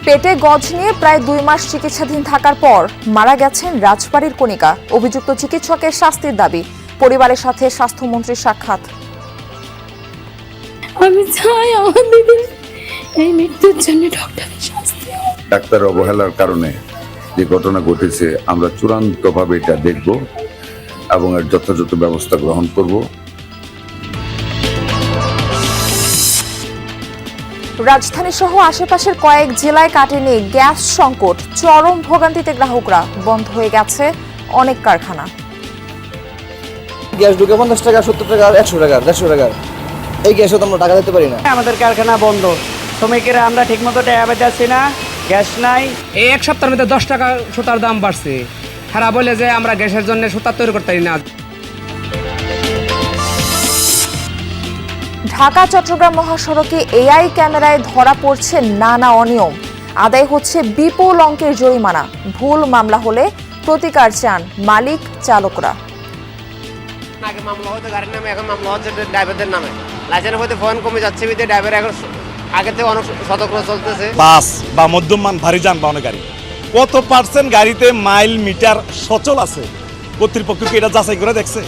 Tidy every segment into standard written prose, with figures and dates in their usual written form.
পেটে গজ নিয়ে প্রায় 2 মাস চিকিৎসাধীন থাকার পর মারা গেছেন রাজবাড়ীর কণিকা। অভিযুক্ত চিকিৎসকের শাস্তির দাবি। পরিবারের সাথে স্বাস্থ্যমন্ত্রীর সাক্ষাৎ। আমি চাই আমাদের এই মৃত্যুর জন্য ডক্টরের শাস্তি। ডাক্তার অবহেলার কারণে যে ঘটনা ঘটেছে আমরা চূড়ান্তভাবে এটা দেখব এবং এর যথাযথ ব্যবস্থা গ্রহণ করব। রাজধানী সহ আশেপাশের কয়েক জেলায় কাটেনি গ্যাস সংকট। চরম ভোগান্তিতে গ্রাহকরা। বন্ধ হয়ে গেছে অনেক কারখানা। গ্যাস ঢুকে 50 টাকা, 70 টাকা, 100 টাকা, 150 টাকা। এই গ্যাসে তো আমরা টাকা দিতে পারি না। আমাদের কারখানা বন্ধ, শ্রমিকেরা আমরা ঠিকমতো টাকা পাচ্ছি না, গ্যাস নাই। এই এক সপ্তাহের মধ্যে 10 টাকা সুতার দাম বাড়ছে। খারাপ বলে যে আমরা গ্যাসের জন্য সুতা তৈরি করতে পারি না। ঢাকা চট্টগ্রাম মহাসড়কে এআই ক্যামেরায় ধরা পড়ছে নানা অনিয়ম। আদায় হচ্ছে বিপুল অঙ্কের জরিমানা। ভুল মামলা হলে প্রতিকার চান মালিক চালকরা। আগে মামলা হতো গাড়ির নামে, এখন মামলা হচ্ছে ড্রাইভারদের নামে। লাইসেন্সের মধ্যে ফোন কমে যাচ্ছে, বিধে ড্রাইভার এখন আগে থেকে অনেক সতর্ক চলতেছে। বাস বা মধ্যমান ভারী যানবাহনের গাড়ি কত পার্সেন্ট গাড়িতে মাইল মিটার সচল আছে? কর্তৃপক্ষ কি এটা যাচাই করে দেখছে?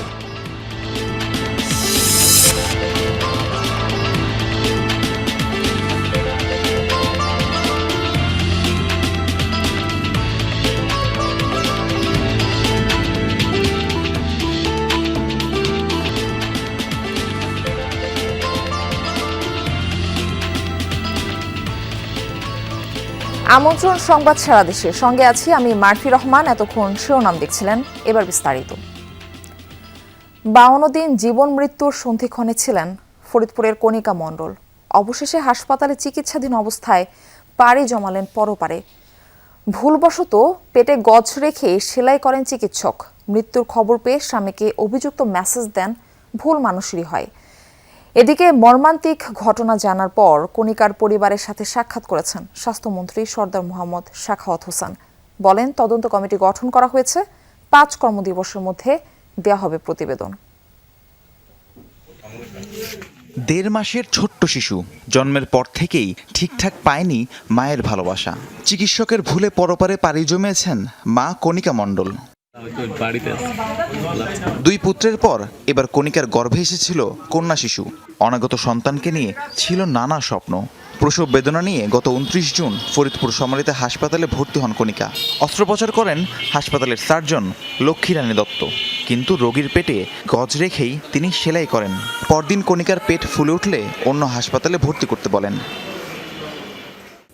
আমন্ত্রণ সংবাদ সারা দেশে, সঙ্গে আছি আমি মারফি রহমান। এতক্ষণ শিরোনাম দেখছিলেন, এবার বিস্তারিত। 52 দিন জীবন মৃত্যুর সন্ধিক্ষণে ছিলেন ফরিদপুরের কণিকা মণ্ডল। অবশেষে হাসপাতালে চিকিৎসাধীন অবস্থায় পাড়ি জমালেন পরপারে। ভুলবশত পেটে গজ রেখে সেলাই করেন চিকিৎসক। মৃত্যুর খবর পেয়ে স্বামীকে অভিযুক্ত মেসেজ দেন ভুল মানুষেরই হয়। এদিকে মর্মান্তিক ঘটনা জানার পর কণিকার পরিবারের সাথে সাক্ষাৎ করেছেন স্বাস্থ্যমন্ত্রী সরদার মোহাম্মদ সাখাওয়াত হোসেন। বলেন, তদন্ত কমিটি গঠন করা হয়েছে, 5 কর্মদিবসের মধ্যে দেয়া হবে প্রতিবেদন। 1.5 মাসের ছোট্ট শিশু জন্মের পর থেকেই ঠিকঠাক পায়নি মায়ের ভালোবাসা। চিকিৎসকের ভুলে পরপারে পাড়ি জমিয়েছেন মা কণিকা মণ্ডল। 2 পুত্রের পর এবার কণিকার গর্ভে এসেছিল কন্যা শিশু। অনাগত সন্তানকে নিয়ে ছিল নানা স্বপ্ন। প্রসব বেদনা নিয়ে গত 29 জুন ফরিদপুর সমারিতা হাসপাতালে ভর্তি হন কণিকা। অস্ত্রোপচার করেন হাসপাতালের সার্জন লক্ষ্মীরানী দত্ত, কিন্তু রোগীর পেটে গজ রেখেই তিনি সেলাই করেন। পরদিন কণিকার পেট ফুলে উঠলে অন্য হাসপাতালে ভর্তি করতে বলেন।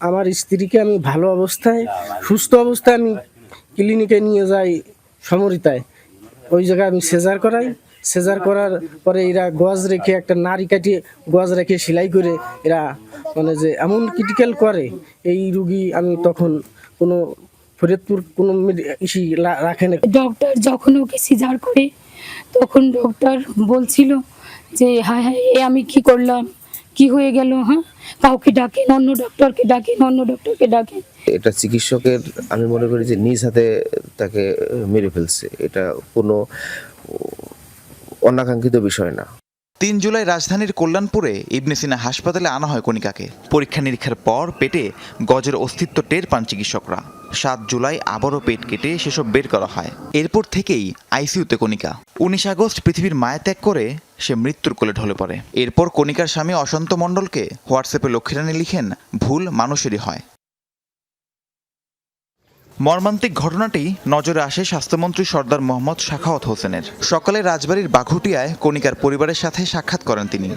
আমার স্ত্রীকে আমি ভালো অবস্থায়, সুস্থ অবস্থায় আমি ক্লিনিকে নিয়ে যাই সমরিতায়। ওই জায়গায় আমি সেজার করাই। সেজার করার পরে এরা গজ রেখে, একটা নাড়ি কাটিয়ে গজ রেখে সেলাই করে এরা মানে যে এমন ক্রিটিক্যাল করে, এই রুগী আমি তখন কোনো ফরিদপুর কোনো রাখে না। ডক্টর যখন ওকে সিজার করে তখন ডক্টর বলছিল যে হ্যাঁ হ্যাঁ এ আমি কি করলাম, কি হয়ে গেল, হ্যাঁ কাউকে ডাকেন, অন্য ডক্টরকে ডাকেন, অন্য ডক্টরকে ডাকেন। এটা চিকিৎসকের, আমি মনে করি যে নিজ হাতে তাকে মেরে ফেলছে। এটা কোনো অনাকাঙ্ক্ষিত বিষয় না। 3 জুলাই রাজধানীর কল্যাণপুরে ইবনে সিনা হাসপাতালে আনা হয় কণিকাকে। পরীক্ষা নিরীক্ষার পর পেটে গজের অস্তিত্ব টের পান চিকিৎসকরা। 7 জুলাই আবারও পেট কেটে সেসব বের করা হয়। এরপর থেকেই আইসিইউতে কণিকা। 19 আগস্ট পৃথিবীর মায়া ত্যাগ করে সে মৃত্যুর কোলে ঢলে পড়ে। এরপর কণিকার স্বামী অসন্ত মণ্ডলকে হোয়াটসঅ্যাপে লক্ষ্মীরানী লিখেন, ভুল মানুষেরই হয়। মর্মান্তিক ঘটনাটি নজরে আসে স্বাস্থ্যমন্ত্রী সরদার মোহাম্মদ সাখাওয়াত হোসেনের। সকালে রাজবাড়ীর বাঘুটিয়ায় কণিকার পরিবারের সাথে সাক্ষাৎ করেন তিনি।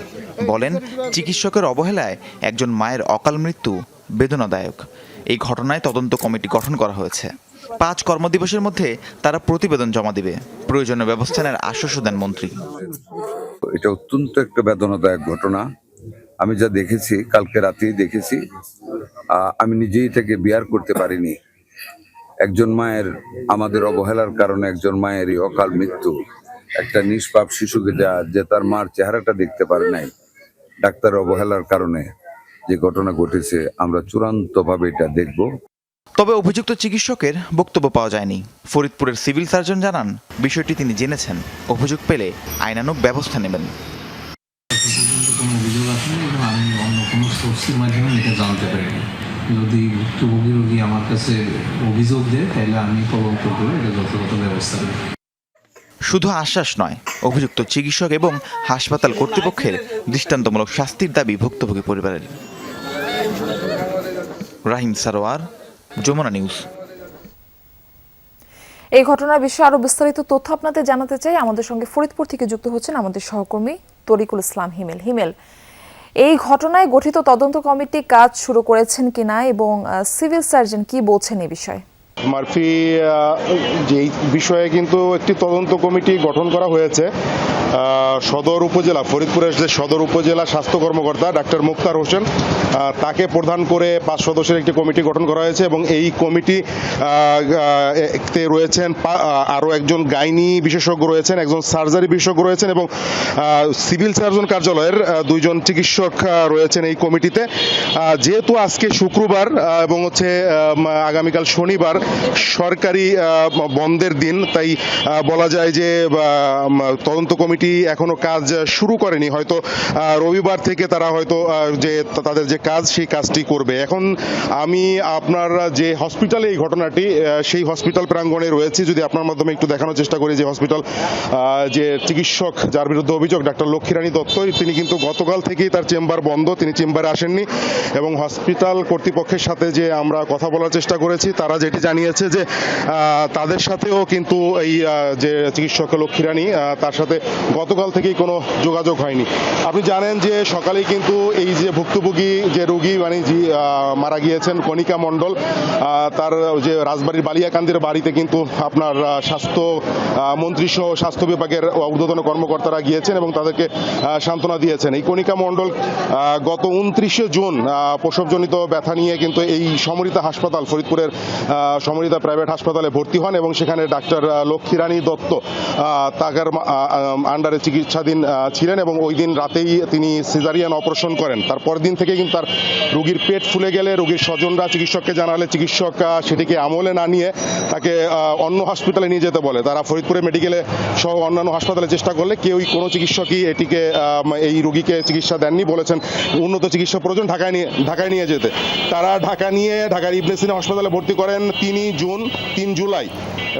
বলেন, চিকিৎসকের অবহেলায় একজন মায়ের অকাল মৃত্যু বেদনাদায়ক। এই ঘটনায় তদন্ত কমিটি গঠন করা হয়েছে। 5 কর্মদিবসের মধ্যে তারা প্রতিবেদন জমা দিবে। প্রয়োজনীয় ব্যবস্থা নেওয়ার আশ্বাস দেন মন্ত্রী। এটা অত্যন্ত একটা বেদনাদায়ক ঘটনা। আমি যা দেখেছি, কালকে রাতেই দেখেছি। আমি নিজেই থেকে বিয়ার করতে পারিনি। একজন মায়ের, আমাদের অবহেলার কারণে একজন মায়ের এই অকাল মৃত্যু, একটা নিষ্পাপ শিশুকে যে তার মার চেহারাটা দেখতে পারে নাই, ডাক্তার অবহেলার কারণে যে ঘটনা ঘটেছে আমরা চূড়ান্তভাবে এটা দেখব। তবে অভিযুক্ত চিকিৎসকের বক্তব্য পাওয়া যায়নি। ফরিদপুরের সিভিল সার্জন জানান, বিষয়টি তিনি জেনেছেন, অভিযোগ পেলে আইনানুগ ব্যবস্থা নেবেন। অভিযোগ আসেনি এবং আমি অন্য কোনো সোর্সের মাধ্যমে এটা জানতে পারিনি। যদি ভুক্তভোগী রোগী আমার কাছে অভিযোগ দেয় তাহলে আমি তদন্ত করে এটা যথাযথ ব্যবস্থা নেব। শুধু আশ্বাস নয়, অভিযুক্ত চিকিৎসক এবং হাসপাতাল কর্তৃপক্ষের দৃষ্টান্তমূলক শাস্তির দাবি ভুক্তভোগী পরিবারের। রাহিম সারোয়ার, যমুনা নিউজ। এই ঘটনার বিষয়ে আরো বিস্তারিত তথ্য আপনাদের জানাতে চাই। আমাদের সঙ্গে ফরিদপুর থেকে যুক্ত হচ্ছেন আমাদের সহকর্মী তরিকুল ইসলাম হিমেল। হিমেল, এই ঘটনায় গঠিত তদন্ত কমিটি কাজ শুরু করেছেন কিনা এবং সিভিল সার্জন কি বলছেন এই বিষয়ে? মারফি, যে বিষয়ে কিন্তু একটি তদন্ত কমিটি গঠন করা হয়েছে। সদর উপজেলা ফরিদপুরের যে সদর উপজেলা স্বাস্থ্য কর্মকর্তা ডাক্তার মুক্তার হোসেন, তাকে প্রধান করে 5 সদস্যের একটি কমিটি গঠন করা হয়েছে এবং এই কমিটি তে রয়েছেন আরও একজন গাইনি বিশেষজ্ঞ রয়েছেন, একজন সার্জারি বিশেষজ্ঞ রয়েছেন এবং সিভিল সার্জন কার্যালয়ের 2 জন চিকিৎসক রয়েছেন এই কমিটিতে। যেহেতু আজকে শুক্রবার এবং আগামীকাল শনিবার সরকারি বন্ধের দিন, তাই বলা যায় যে তদন্ত কমিটি এখনো কাজ শুরু করেনি। হয়তো রবিবার থেকে তারা হয়তো যে তাদের যে কাজ সেই কাজটি করবে। এখন আমি আপনার যে হসপিটালে এই ঘটনাটি, সেই হসপিটাল প্রাঙ্গণে রয়েছে। যদি আপনার মাধ্যমে একটু দেখানোর চেষ্টা করি যে হসপিটাল যে চিকিৎসক যার বিরুদ্ধে অভিযোগ ডাক্তার লক্ষ্মীরানী দত্ত, তিনি কিন্তু গতকাল থেকেই তার চেম্বার বন্ধ, তিনি চেম্বারে আসেননি এবং হসপিটাল কর্তৃপক্ষের সাথে যে আমরা কথা বলার চেষ্টা করেছি, তারা যেটি জানিয়েছে যে তাদের সাথেও কিন্তু এই যে চিকিৎসক লক্ষ্মীরানী, তার সাথে গতকাল থেকেই কোনো যোগাযোগ হয়নি। আপনি জানেন যে সকালেই কিন্তু এই যে ভুক্তভোগী যে রোগী মারা গিয়েছেন কণিকা মণ্ডল, তার যে রাজবাড়ির বালিয়াকান্দির বাড়িতে কিন্তু আপনার স্বাস্থ্য মন্ত্রী সহ স্বাস্থ্য বিভাগের ঊর্ধ্বতন কর্মকর্তারা গিয়েছেন এবং তাদেরকে সান্ত্বনা দিয়েছেন। এই কণিকা মণ্ডল গত 29শে জুন প্রসবজনিত ব্যথা নিয়ে কিন্তু এই সমরিতা হাসপাতাল, ফরিদপুরের সমরিতা প্রাইভেট হাসপাতালে ভর্তি হন এবং সেখানে ডাক্তার লক্ষ্মীরানী দত্ত তার আন্ডারে চিকিৎসাধীন ছিলেন এবং ওই দিন রাতেই তিনি সিজারিয়ান অপারেশন করেন। তারপর দিন থেকে কিন্তু তার রোগীর পেট ফুলে গেলে রোগীর স্বজনরা চিকিৎসককে জানালে চিকিৎসক সেটিকে আমলে না নিয়ে তাকে অন্য হসপিটালে নিয়ে যেতে বলে। তারা ফরিদপুরে মেডিকেলে সহ অন্যান্য হাসপাতালে চেষ্টা করলে কোনো চিকিৎসকই এই রোগীকে চিকিৎসা দেননি, বলেছেন উন্নত চিকিৎসা প্রয়োজন, ঢাকায় নিয়ে যেতে। তারা ঢাকার ইবনে সিনা হাসপাতালে ভর্তি করেন 3 জুলাই।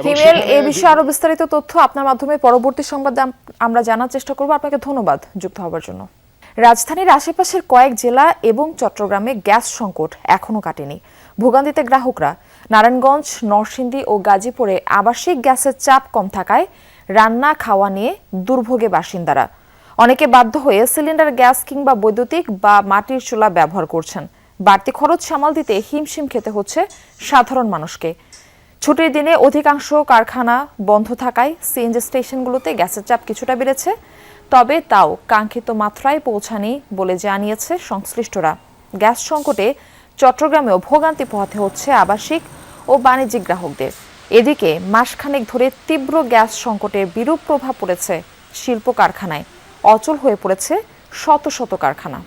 হিমেল, এই বিষয়ে আরো বিস্তারিত তথ্য আপনার মাধ্যমে পরবর্তী সংবাদে আমরা জানার চেষ্টা করব। আপনাকে ধন্যবাদ যুক্ত হওয়ার জন্য। রাজধানীর আশেপাশের কয়েক জেলা এবং চট্টগ্রামে গ্যাস সংকট এখনো কাটেনি। ভোগান্তিতে গ্রাহকরা। নারায়ণগঞ্জ, নরসিংদী ও গাজীপুরে আবাসিক গ্যাসের চাপ কম থাকায় রান্না খাওয়া নিয়ে দুর্ভোগে বাসিন্দারা। অনেকে বাধ্য হয়ে সিলিন্ডার গ্যাস কিংবা বৈদ্যুতিক বা মাটির চুলা ব্যবহার করছেন। বাড়তি খরচ সামাল দিতে হিমশিম খেতে হচ্ছে সাধারণ মানুষকে। ছুটির দিনে অধিকাংশ কারখানা বন্ধ থাকায় সিএনজি স্টেশনগুলোতে গ্যাসের চাপ কিছুটা বেড়েছে, তবে তাও কাঙ্ক্ষিত মাত্রায় পৌঁছায়নি বলে জানিয়েছে সংশ্লিষ্টরা। গ্যাস সংকটে চট্টগ্রামেও ভোগান্তি পোহাতে হচ্ছে আবাসিক ও বাণিজ্যিক গ্রাহকদের। এদিকে মাসখানেক ধরে তীব্র গ্যাস সংকটের বিরূপ প্রভাব পড়েছে শিল্প কারখানায়। অচল হয়ে পড়েছে শত শত কারখানা।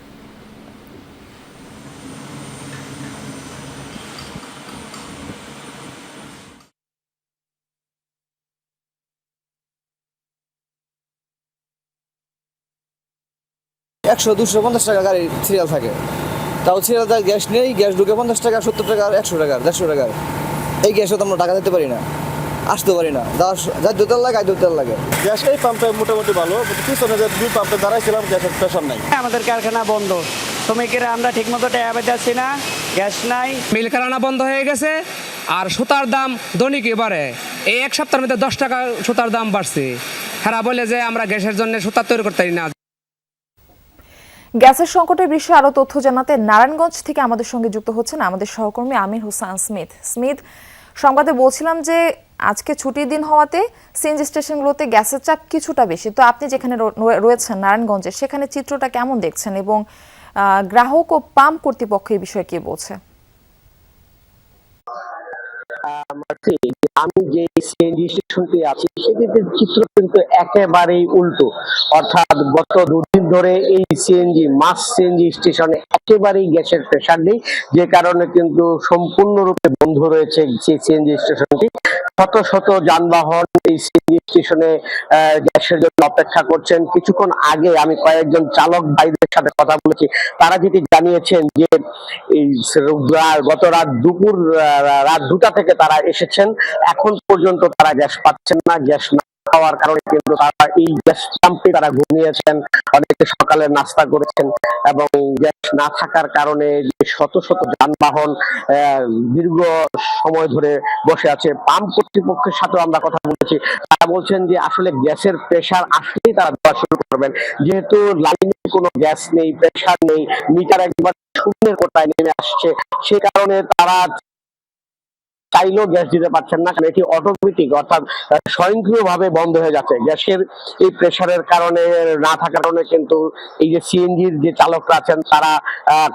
$100-250 টাকা গাড়ির সিরিয়াল থাকে, তাও সিরিয়াল গ্যাস নেই, গ্যাস ঢুকে 50 টাকা, 70 টাকা, 100 টাকা, 150 টাকা। এই গ্যাসে তো আমরা টাকা দিতে পারি না, আসতে পারি না, যার দুতেল লাগে আই দুতেল লাগে। গ্যাস এই পাম্পে মোটামুটি ভালো, পিছনে যে 2 পাম্পে দাঁড়াইছিলাম গ্যাসের প্রেশার নাই। আমাদের কারখানা বন্ধ, শ্রমিকেরা আমরা ঠিকমতো টাকা পাচ্ছি না, গ্যাস নাই। মিল কারখানা বন্ধ হয়ে গেছে আর সুতার দাম দৈনিক এবারে এই 1 সপ্তাহের মধ্যে 10 টাকা সুতার দাম বাড়ছে। তারা বলে যে আমরা গ্যাসের জন্য সুতা তৈরি করতে পারি না। গ্যাসের সংকটের বিষয়ে আরো তথ্য জানাতে নারায়ণগঞ্জ থেকে আমাদের সঙ্গে যুক্ত হচ্ছেন আমাদের সহকর্মী আমির হোসেন স্মিথ। সংবাদে বলছিলাম যে আজকে ছুটির দিন হওয়াতে সিএনজি স্টেশনগুলোতে গ্যাসের চাপ কিছুটা বেশি। তো আপনি যেখানে রয়েছেন নারায়ণগঞ্জে, সেখানে চিত্রটা কেমন দেখছেন এবং গ্রাহক ও পাম্প কর্তৃপক্ষ এই বিষয়ে কি বলছে? আমি যে সিএনজি স্টেশনটি আছি সেটিতে চিত্র কিন্তু একেবারেই উল্টো। অর্থাৎ গত দুদিন ধরে এই মাস সিএনজি স্টেশনে একেবারেই গ্যাসের প্রেসার নেই, যে কারণে কিন্তু সম্পূর্ণরূপে বন্ধ রয়েছে সেই সিএনজি স্টেশনটি। শত শত যানবাহন এই সিএনজি স্টেশনে গ্যাসের জন্য অপেক্ষা করছেন। কিছুক্ষণ আগে আমি কয়েকজন চালক ভাইদের সাথে কথা বলেছি, তারা যেটি জানিয়েছেন যে এই গত রাত 2টা থেকে তারা এসেছেন, এখন পর্যন্ত তারা গ্যাস পাচ্ছেন না। গ্যাস না পাওয়ার কারণে কিন্তু তারা এই গ্যাস পাম্পে তারা ঘুমিয়েছেন, অনেকে সকালে নাস্তা করেছেন এবং গ্যাস না থাকার কারণে যে শত শত যানবাহন দীর্ঘ সময় ধরে বসে আছে। পাম্প কর্তৃপক্ষের সাথেও আমরা কথা বলেছি, তারা বলছেন যে আসলে গ্যাসের প্রেসার আসলেই তারা দেওয়া শুরু করবেন, যেহেতু লাইনে কোনো গ্যাস নেই, প্রেসার নেই, মিটার একবার শূন্যের কোটায় নেমে আসছে, সে কারণে তারা চাইলেও গ্যাস দিতে পারছেন না, কারণ এটি অটোমেটিক অর্থাৎ স্বয়ংক্রিয়ভাবে বন্ধ হয়ে যাচ্ছে। গ্যাসের এই প্রেসারের কারণে না থাকার কারণে কিন্তু এই যে সিএনজির যে চালকরা আছেন তারা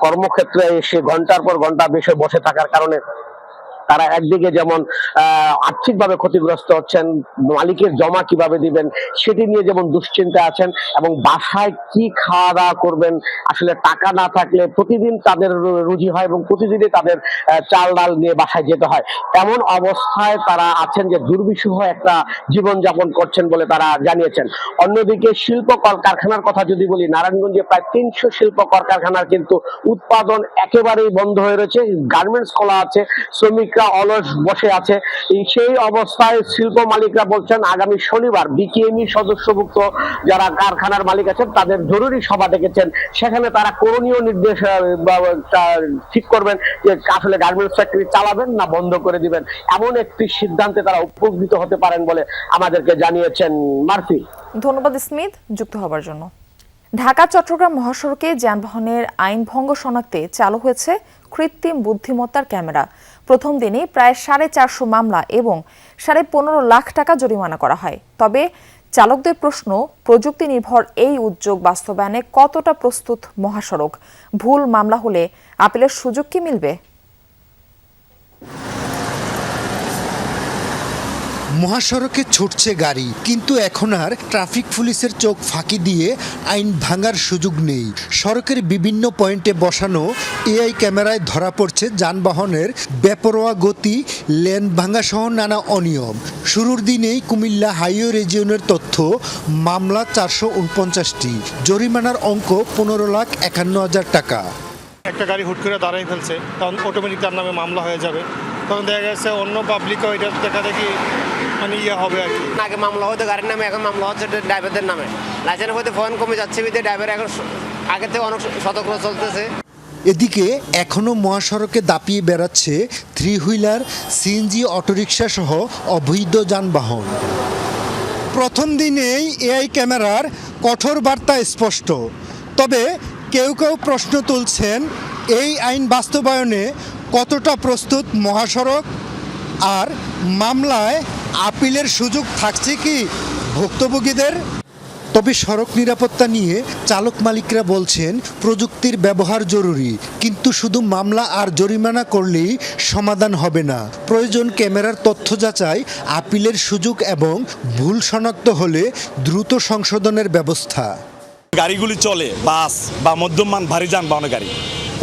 কর্মক্ষেত্রে এসে ঘন্টার পর ঘন্টা বসে থাকার কারণে তারা একদিকে যেমন আর্থিকভাবে ক্ষতিগ্রস্ত হচ্ছেন, মালিকের জমা কিভাবে দিবেন সেটি নিয়ে যেমন দুশ্চিন্তা আছেন, এবং বাসায় কি খাওয়া দাওয়া করবেন, আসলে টাকা না থাকলে প্রতিদিন তাদের রুজি হয় এবং প্রতিদিনই তাদের চাল ডাল নিয়ে বাসায় যেতে হয়। এমন অবস্থায় তারা আছেন যে দুর্বিষহ একটা জীবনযাপন করছেন বলে তারা জানিয়েছেন। অন্যদিকে শিল্প কলকারখানার কথা যদি বলি, নারায়ণগঞ্জে প্রায় 300 শিল্প কলকারখানার কিন্তু উৎপাদন একেবারেই বন্ধ হয়ে রয়েছে। গার্মেন্টস খোলা আছে, শ্রমিকরা অলস বসে আছে। সেই অবস্থায় শিল্প মালিকরা বলছেন আগামী শনিবার বিকেএমই সদস্যভুক্ত যারা কারখানার মালিক আছেন তাদের জরুরি সভা ডেকেছেন, সেখানে তারা করণীয় নির্দেশ ঠিক করবেন যে আসলে গার্মেন্টস ফ্যাক্টরি চালাবেন না বন্ধ করে দিবেন। এমন একটি সিদ্ধান্তে তারা উপকৃত হতে পারেন বলে আমাদেরকে জানিয়েছেন। মার্ফি, ধন্যবাদ স্মিথ যুক্ত হবার জন্য। ঢাকা চট্টগ্রাম মহাসড়কে যানবাহনের আইন ভঙ্গ শনাক্তে চালু হয়েছে কৃত্রিম বুদ্ধিমত্তার ক্যামেরা। প্রথম দিনে প্রায় 450 মামলা এবং 15.5 লাখ টাকা জরিমানা করা হয়। তবে চালকদের প্রশ্ন, প্রযুক্তি নির্ভর এই উদ্যোগ বাস্তবায়নে কতটা প্রস্তুত মহাসড়ক? ভুল মামলা হলে আপিলের সুযোগ কি মিলবে? মহাসড়কে ছুটছে গাড়ি, কিন্তু এখন আর ট্রাফিক পুলিশের চোখ ফাঁকি দিয়ে আইন ভাঙার সুযোগ নেই। সড়কের বিভিন্ন পয়েন্টে বসানো এআই ক্যামেরায় ধরা পড়ছে যানবাহনের বেপরোয়া গতি, লেন ভাঙা সহ নানা অনিয়ম। শুরুর দিনেই কুমিল্লা হাইওয়ে রিজিয়নের তথ্য, মামলা 449টি, জরিমানার অঙ্ক 15,51,000 টাকা। একটা গাড়ি হুট করে দাঁড়াই ফেলছে, তখন অটোমেটিক তার নামে মামলা হয়ে যাবে। তখন দেখা গেছে অন্য পাবলিকও এটা দেখা দেখি মানে হবে আর কি। আগে মামলা হতো গাড়ির নামে, এখন মামলা হচ্ছে ড্রাইভারদের নামে। লাইসেন্স হতে ফোন কমে যাচ্ছে, ড্রাইভার এখন আগে থেকে অনেক সতর্ক চলতেছে। এদিকে এখনও মহাসড়কে দাপিয়ে বেড়াচ্ছে 3 হুইলার, সিএনজি, অটোরিকশা সহ অবৈধ যানবাহন। প্রথম দিনেই এআই ক্যামেরার কঠোর বার্তা স্পষ্ট। তবে কেউ কেউ প্রশ্ন তুলছেন, এই আইন বাস্তবায়নে কতটা প্রস্তুত মহাসড়ক, আর মামলায় আপিলের সুযোগ থাকছে কি ভুক্তভোগীদের? তবে সড়ক নিরাপত্তা নিয়ে চালক মালিকরা বলছেন প্রযুক্তির ব্যবহার জরুরি, কিন্তু শুধু মামলা আর জরিমানা করলেই সমাধান হবে না। প্রয়োজন ক্যামেরার তথ্য যাচাই, আপিলের সুযোগ এবং ভুল শনাক্ত হলে দ্রুত সংশোধনের ব্যবস্থা। গাড়িগুলি চলে বাস বা মধ্যমান ভারী যানবাহনের গাড়ি,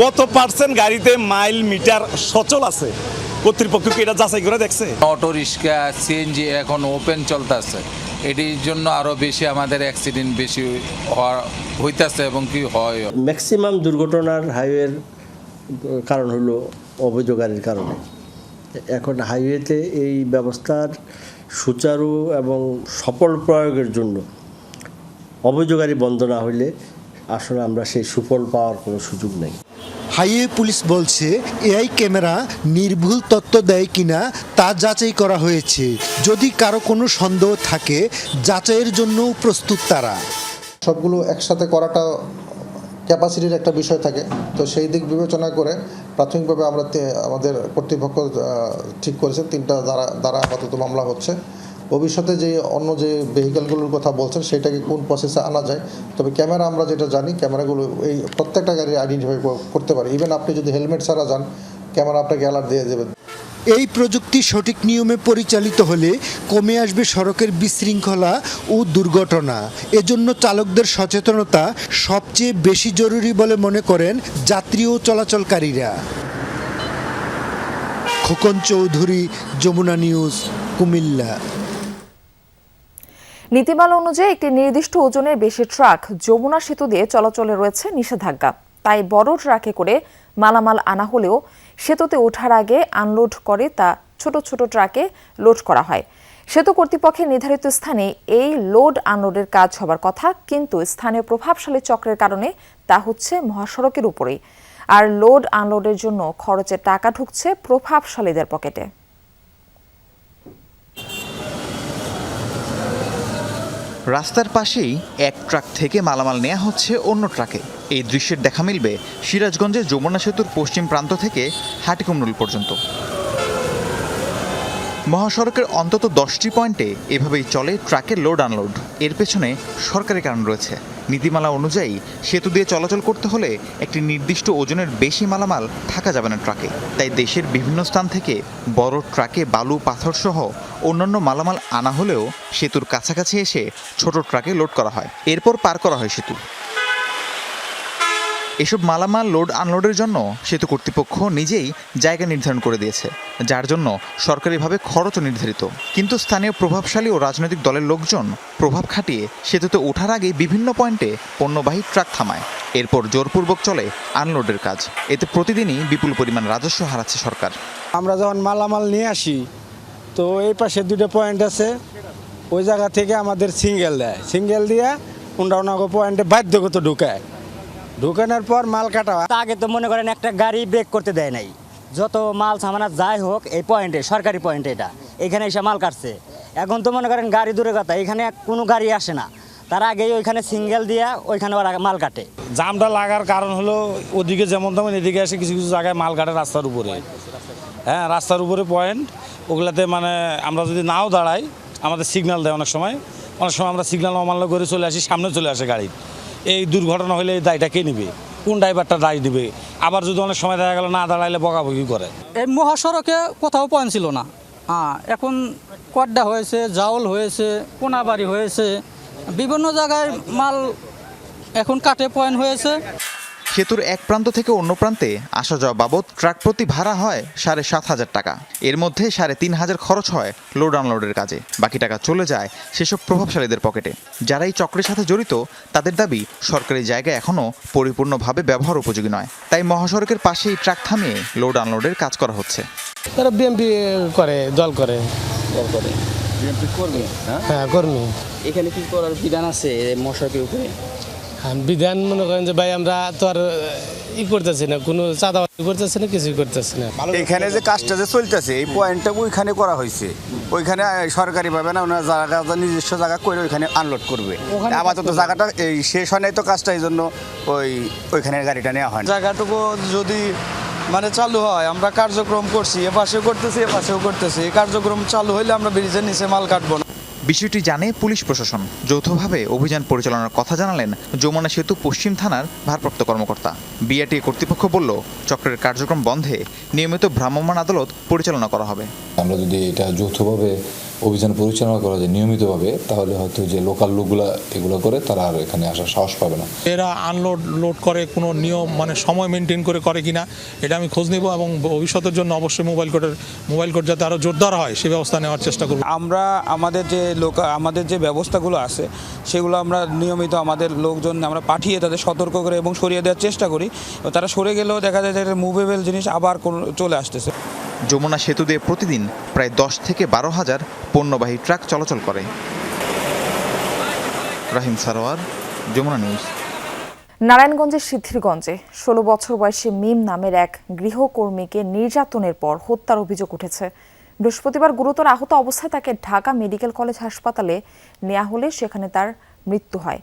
কত পার্সেন্ট গাড়িতে মাইল মিটার সচল আছে? কর্তৃপক্ষ কি এটা যাচাই করে দেখছে? অটো রিক্সা, সিএনজি এখন ওপেন চলতেছে, এটির জন্য আরও বেশি আমাদের অ্যাক্সিডেন্ট বেশি হইতেছে এবং কি হয়। ম্যাক্সিমাম দুর্ঘটনার হাইওয়ের কারণ হলো অবৈধ গাড়ির কারণে। এখন হাইওয়েতে এই ব্যবস্থার সুচারু এবং সফল প্রয়োগের জন্য অবৈধ গাড়ি বন্ধ না হইলে আসলে আমরা সেই সুফল পাওয়ার কোনো সুযোগ নেই। হাইওয়ে পুলিশ বলছে এআই ক্যামেরা নির্ভুল তথ্য দেয় কিনা তা যাচাই করা হয়েছে। যদি কারো কোনো সন্দেহ থাকে, যাচাইয়ের জন্যও প্রস্তুত তারা। সবগুলো একসাথে করাটা ক্যাপাসিটির একটা বিষয় থাকে, তো সেই দিক বিবেচনা করে প্রাথমিকভাবে আমাদের কর্তৃপক্ষ ঠিক করেছে 3টা দ্বারা আপাতত মামলা হচ্ছে। ভবিষ্যতে যে অন্য যে ভেহিক্যালগুলোর কথা বলছেন সেটাকে কোন প্রসেসে আনা যায়। তবে ক্যামেরা আমরা যেটা জানি, ক্যামেরাগুলো এই প্রত্যেকটা গাড়ি আইডেন্টিফাই করতে পারে। ইভেন আপনি যদি হেলমেট ছাড়া যান, ক্যামেরা আপনাকে অ্যালার্ট দিয়ে দেবে। এই প্রযুক্তি সঠিক নিয়মে পরিচালিত হলে কমে আসবে সড়কের বিশৃঙ্খলা ও দুর্ঘটনা। এজন্য চালকদের সচেতনতা সবচেয়ে বেশি জরুরি বলে মনে করেন যাত্রী ও চলাচলকারীরা। খোকন চৌধুরী, যমুনা নিউজ, কুমিল্লা। নীতিমালা অনুযায়ী একটি নির্দিষ্ট ওজনের বেশি ট্রাক যমুনা সেতু দিয়ে চলাচলে রয়েছে নিষেধাজ্ঞা। তাই বড় ট্রাকে করে মালামাল আনা হলেও সেতুতে ওঠার আগে আনলোড করে তা ছোট ছোট ট্রাকে লোড করা হয়। সেতু কর্তৃপক্ষের নির্ধারিত স্থানে এই লোড আনলোডের কাজ হবার কথা, কিন্তু স্থানীয় প্রভাবশালী চক্রের কারণে তা হচ্ছে মহাসড়কের উপরেই। আর লোড আনলোডের জন্য খরচের টাকা ঢুকছে প্রভাবশালীদের পকেটে। রাস্তার পাশেই এক ট্রাক থেকে মালামাল নেওয়া হচ্ছে অন্য ট্রাকে। এই দৃশ্যের দেখা মিলবে সিরাজগঞ্জের যমুনা সেতুর পশ্চিম প্রান্ত থেকে হাটিকুমরুল পর্যন্ত। মহাসড়কের অন্তত 10টি পয়েন্টে এভাবেই চলে ট্রাকের লোড আনলোড। এর পেছনে সরকারি কারণ রয়েছে। নীতিমালা অনুযায়ী সেতু দিয়ে চলাচল করতে হলে একটি নির্দিষ্ট ওজনের বেশি মালামাল থাকা যাবে না ট্রাকে। তাই দেশের বিভিন্ন স্থান থেকে বড় ট্রাকে বালু, পাথর সহ অন্যান্য মালামাল আনা হলেও সেতুর কাছাকাছি এসে ছোট ট্রাকে লোড করা হয়, এরপর পার করা হয় সেতু। এসব মালামাল লোড আনলোডের জন্য সেতু কর্তৃপক্ষ নিজেই জায়গা নির্ধারণ করে দিয়েছে, যার জন্য সরকারিভাবে খরচও নির্ধারিত। কিন্তু স্থানীয় প্রভাবশালী ও রাজনৈতিক দলের লোকজন প্রভাব খাটিয়ে সেতুতে ওঠার আগে বিভিন্ন পয়েন্টে পণ্যবাহী ট্রাক থামায়, এরপর জোরপূর্বক চলে আনলোডের কাজ। এতে প্রতিদিনই বিপুল পরিমাণ রাজস্ব হারাচ্ছে সরকার। আমরা যখন মালামাল নিয়ে আসি, তো এই পাশে 2টা পয়েন্ট আছে, ওই জায়গা থেকে আমাদের সিঙ্গেল দেয়। সিঙ্গেল দিয়ে ওনার পয়েন্টে বাধ্যগত ঢুকায়। ঢুকানোর পর মাল কাটা হয়। আগে তো মনে করেন একটা গাড়ি ব্রেক করতে দেয় নাই, যত মাল সামানা যাই হোক এই পয়েন্টে, সরকারি পয়েন্টে এটা, এখানে এসে মাল কাটছে। এখন তো মনে করেন গাড়ি দূরে কথা, এখানে কোনো গাড়ি আসে না, তার আগেই ওইখানে সিঙ্গেল দিয়া ওইখানে ওরা মাল কাটে। জামটা লাগার কারণ হলো ওদিকে যেমন তেমন এদিকে এসে কিছু কিছু জায়গায় মাল কাটে রাস্তার উপরে। হ্যাঁ, রাস্তার উপরে পয়েন্ট, ওগুলাতে মানে আমরা যদি নাও দাঁড়াই আমাদের সিগন্যাল দেয় অনেক সময় আমরা সিগন্যাল অমান্য করে চলে আসি, সামনে চলে আসে গাড়ি। এই দুর্ঘটনা হলে এই দায়টা কে নেবে? কোন ড্রাইভারটা দায় নেবে? আবার যদি অনেক সময় দেখা গেল না দাঁড়াইলে বকাবকি করে। এই মহাসড়কে কোথাও পয়েন্ট ছিল না, এখন কড্ডা হয়েছে, জাউল হয়েছে, কোনাবাড়ি হয়েছে, বিভিন্ন জায়গায় মাল এখন কাটে পয়েন্ট হয়েছে। সেতুর এক প্রান্ত থেকে অন্য প্রান্তে আসা যাওয়া বাবদ ট্রাক প্রতি ভাড়া হয় 7,500 টাকা। এর মধ্যে 3,500 খরচ হয় লোড আনলোডের কাজে, বাকি টাকা চলে যায় সেসব প্রভাবশালীদের পকেটে। যারা এই চক্রের সাথে জড়িত তাদের দাবি সরকারি জায়গা এখনও পরিপূর্ণভাবে ব্যবহার উপযোগী নয়, তাই মহাসড়কের পাশেই ট্রাক থামিয়ে লোড আনলোডের কাজ করা হচ্ছে। তারা বিএমপি করে, দল করে বিএমপি কর্মী। হ্যাঁ, কর্মী। এখানে কি করার বিধান আছে মহাসড়কের উপরে? বিধান মনে করেন যে ভাই আমরা তো আর করতেছি না, কোনো চাঁদাবাজি করতেছি না, কিছুই করতেছি না। এখানে যে কাজটা যে চলতেছে এই পয়েন্টটা ওইখানে করা হয়েছে, ওইখানে সরকারিভাবে না ওনার জায়গা নিজস্ব জায়গা করে ওইখানে আনলোড করবে। আপাতত জায়গাটা এই শেষ হয় নাই তো কাজটা, এই জন্য ওইখানে গাড়িটা নেওয়া হয়। জায়গাটুকু যদি মানে চালু হয়, আমরা কার্যক্রম করছি, এপাশেও করতেছি এপাশেও করতেছি, এই কার্যক্রম চালু হইলে আমরা ব্রিজের নিচে মাল কাটবো না। বিষয়টি জানে পুলিশ প্রশাসন। যৌথভাবে অভিযান পরিচালনার কথা জানালেন যমুনা সেতু পশ্চিম থানার ভারপ্রাপ্ত কর্মকর্তা। বিআরটি কর্তৃপক্ষ বলল, চক্রের কার্যক্রম বন্ধে নিয়মিত ভ্রাম্যমাণ আদালত পরিচালনা করা হবে। আমরা যদি এটা যৌথভাবে অভিযান পরিচালনা করা যায় নিয়মিতভাবে, তাহলে হয়তো যে লোকাল লোকগুলা এগুলো করে তারা আর এখানে আসার সাহস পাবে না। এরা আনলোড লোড করে কোনো নিয়ম মানে সময় মেনটেন করে কিনা এটা আমি খোঁজ নেব, এবং ভবিষ্যতের জন্য অবশ্যই মোবাইল কোড যাতে আরও জোরদার হয় সে ব্যবস্থা নেওয়ার চেষ্টা করব। আমরা আমাদের যে ব্যবস্থাগুলো আছে সেগুলো আমরা নিয়মিত আমাদের লোকজন আমরা পাঠিয়ে তাদের সতর্ক করে এবং সরিয়ে দেওয়ার চেষ্টা করি। তারা সরে গেলেও দেখা যায় যে মুভেবল জিনিস আবার চলে আসতেছে। যমুনা সেতু দিয়ে প্রতিদিন প্রায় 10 থেকে 12,000 পণ্যবাহী ট্রাক চলাচল করে। রাহিম সারোয়ার, যমুনা নিউজ। নারায়ণগঞ্জের সিদ্ধিরগঞ্জে 16 বছর বয়সী মিম নামের এক গৃহকর্মীকে নির্যাতনের পর হত্যার অভিযোগ উঠেছে। বৃহস্পতিবার গুরুতর আহত অবস্থায় তাকে ঢাকা মেডিকেল কলেজ হাসপাতালে নেওয়া হলে সেখানে তার মৃত্যু হয়।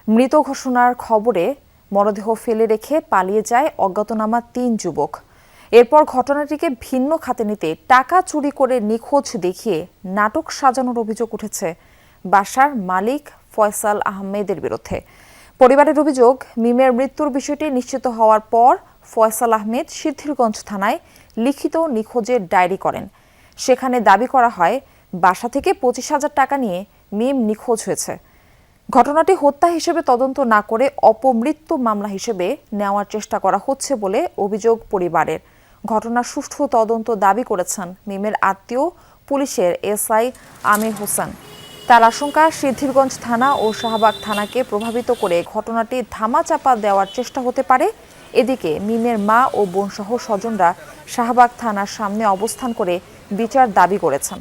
মৃত ঘোষণার খবরে মরদেহ ফেলে রেখে পালিয়ে যায় অজ্ঞাতনামা 3 যুবক। এরপর ঘটনাটিকে ভিন্ন খাতে নিতে টাকা চুরি করে নিখোঁজ দেখিয়ে নাটক সাজানোর অভিযোগ উঠেছে বাসার মালিক ফয়সাল আহমেদের বিরুদ্ধে। পরিবারের অভিযোগ, মিমের মৃত্যুর বিষয়টি নিশ্চিত হওয়ার পর ফয়সাল আহমেদ সিদ্ধিরগঞ্জ থানায় লিখিত নিখোঁজের ডায়েরি করেন। সেখানে দাবি করা হয় বাসা থেকে 25,000 টাকা নিয়ে মিম নিখোঁজ হয়েছে। ঘটনাটি হত্যা হিসেবে তদন্ত না করে অপমৃত্যু মামলা হিসেবে নেওয়ার চেষ্টা করা হচ্ছে বলে অভিযোগ পরিবারের। ঘটনার সুষ্ঠু তদন্ত দাবি করেছেন মিমের আত্মীয় পুলিশের এসআই আমির হোসেন। তার আশঙ্কা, সিদ্ধিরগঞ্জ থানা ও শাহবাগ থানাকে প্রভাবিত করে ঘটনাটি ধামাচাপা দেওয়ার চেষ্টা হতে পারে। এদিকে মিমের মা ও বোনসহ স্বজনরা শাহবাগ থানার সামনে অবস্থান করে বিচার দাবি করেছেন।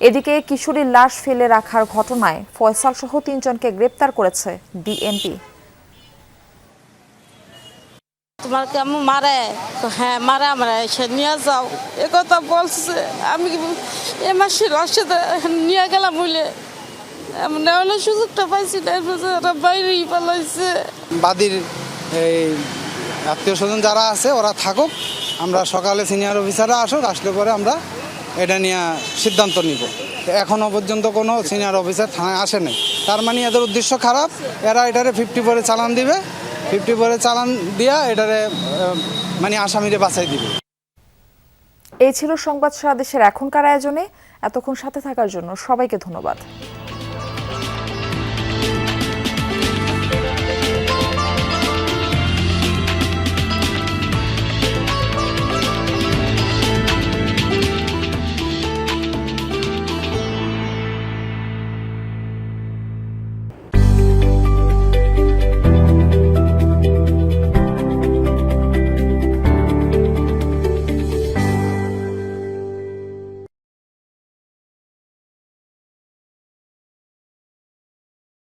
এদিকে কিশোরীর লাশ ফেলে রাখার ঘটনায় ফয়সাল সহ 3 জনকে গ্রেপ্তার করেছে ডিএমপি। তোমার কেমন মারে? হ্যাঁ মারে, আমরা এসে নিয়ে যাও এ কথা বলছে। আমি এ মাসের সাথে নিয়ে গেলাম বলে এমন অনেক সুযোগটা পাইছি না, বাইরেই পালাইছে। বাদীর এই আত্মীয় স্বজন যারা আছে ওরা থাকুক, আমরা সকালে সিনিয়র অফিসাররা আসুক, আসলে পরে আমরা এটা নিয়ে সিদ্ধান্ত নিব। এখনও পর্যন্ত কোনো সিনিয়র অফিসার থানায় আসে নাই, তার মানে এদের উদ্দেশ্য খারাপ। এরা এটারে 50 পরে চালান দিবে, 50 পরে চালান দিয়া এটারে মানে আসামিরে বাঁচাই দিবে। এই ছিল সংবাদ সারা দেশের এখনকার আয়োজনে। এতক্ষণ সাথে থাকার জন্য সবাইকে ধন্যবাদ।